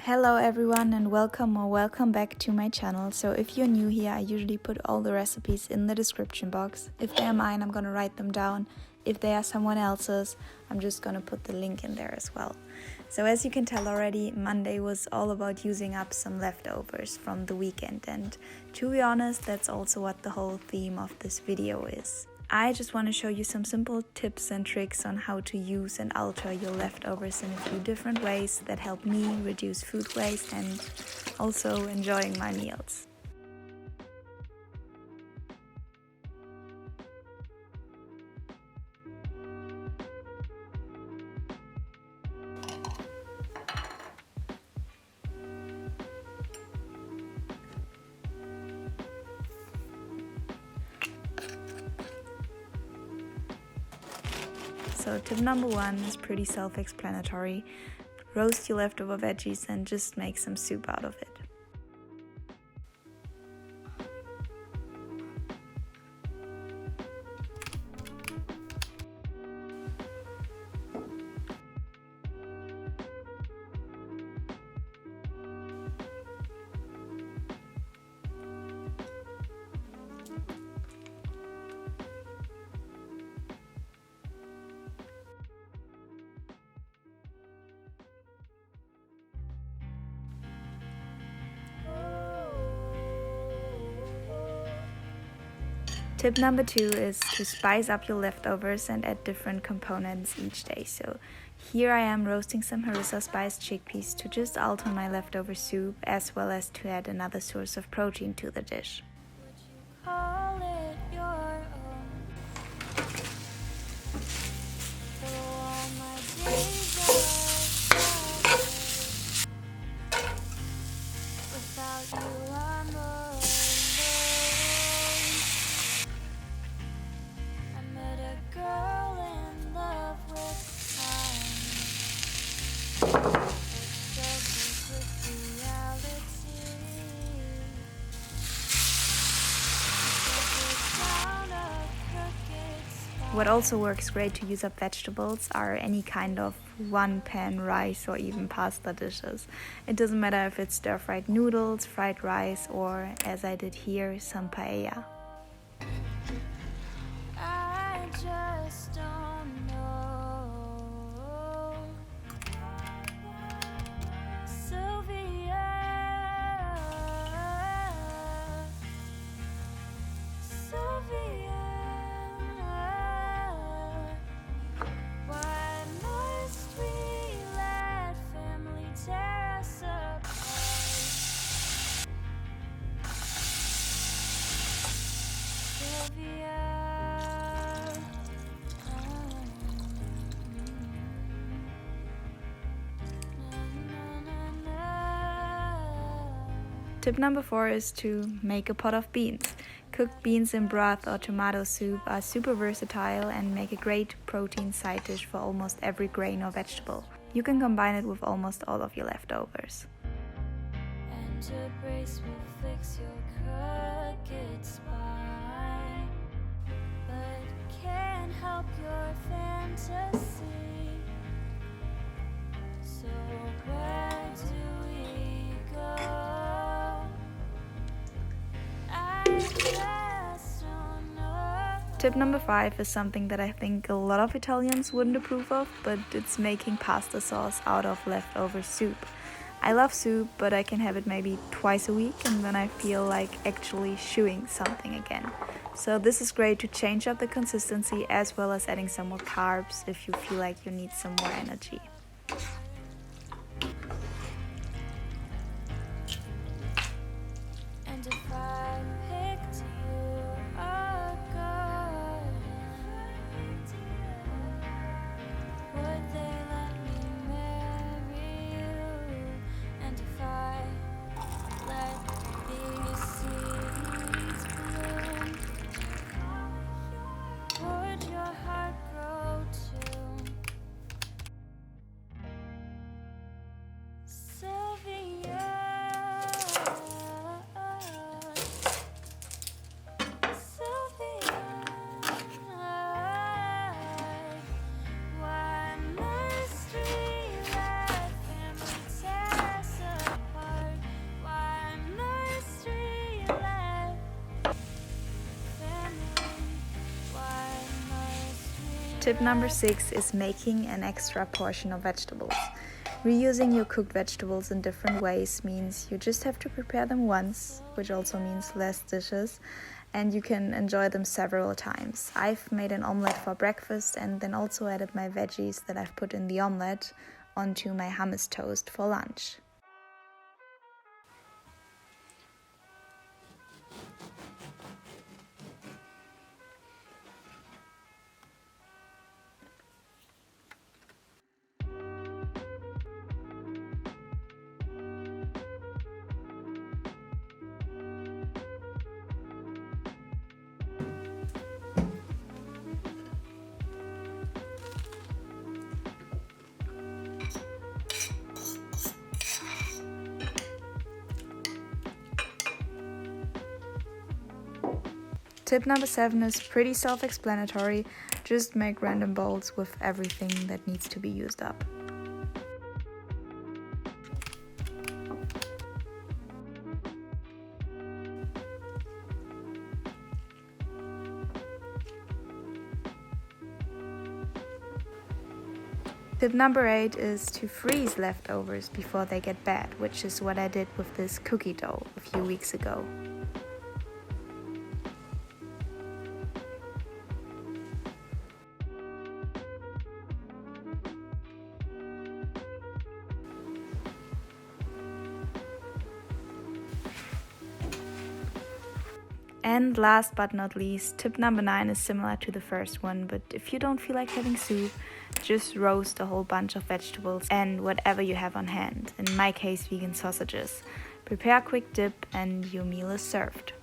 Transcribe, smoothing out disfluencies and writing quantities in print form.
Hello everyone and welcome back to my channel. So if you're new here, I usually put all the recipes in the description box. If they are mine, I'm gonna write them down. If they are someone else's, I'm just gonna put the link in there as well. So as you can tell already, Monday was all about using up some leftovers from the weekend, and to be honest, that's also what the whole theme of this video is. I just want to show you some simple tips and tricks on how to use and alter your leftovers in a few different ways that help me reduce food waste and also enjoying my meals. So tip number one is pretty self-explanatory. Roast your leftover veggies and just make some soup out of it. Tip number two is to spice up your leftovers and add different components each day. So here I am roasting some harissa spiced chickpeas to just alter my leftover soup, as well as to add another source of protein to the dish. What also works great to use up vegetables are any kind of one-pan rice or even pasta dishes. It doesn't matter if it's stir-fried noodles, fried rice, or, as I did here, some paella. I just don't know. Sylvia. Tip number 4 is to make a pot of beans. Cooked beans in broth or tomato soup are super versatile and make a great protein side dish for almost every grain or vegetable. You can combine it with almost all of your leftovers. And a brace will fix your crooked spine, but can't help your fantasy. So where do we go? Tip number 5 is something that I think a lot of Italians wouldn't approve of, but it's making pasta sauce out of leftover soup. I love soup, but I can have it maybe twice a week and then I feel like actually chewing something again. So this is great to change up the consistency as well as adding some more carbs if you feel like you need some more energy. Tip number 6 is making an extra portion of vegetables. Reusing your cooked vegetables in different ways means you just have to prepare them once, which also means less dishes, and you can enjoy them several times. I've made an omelette for breakfast and then also added my veggies that I've put in the omelette onto my hummus toast for lunch. Tip number 7 is pretty self-explanatory. Just make random bowls with everything that needs to be used up. Tip number 8 is to freeze leftovers before they get bad, which is what I did with this cookie dough a few weeks ago. And last but not least, tip number 9 is similar to the first one, but if you don't feel like having soup, just roast a whole bunch of vegetables and whatever you have on hand, in my case vegan sausages. Prepare a quick dip and your meal is served.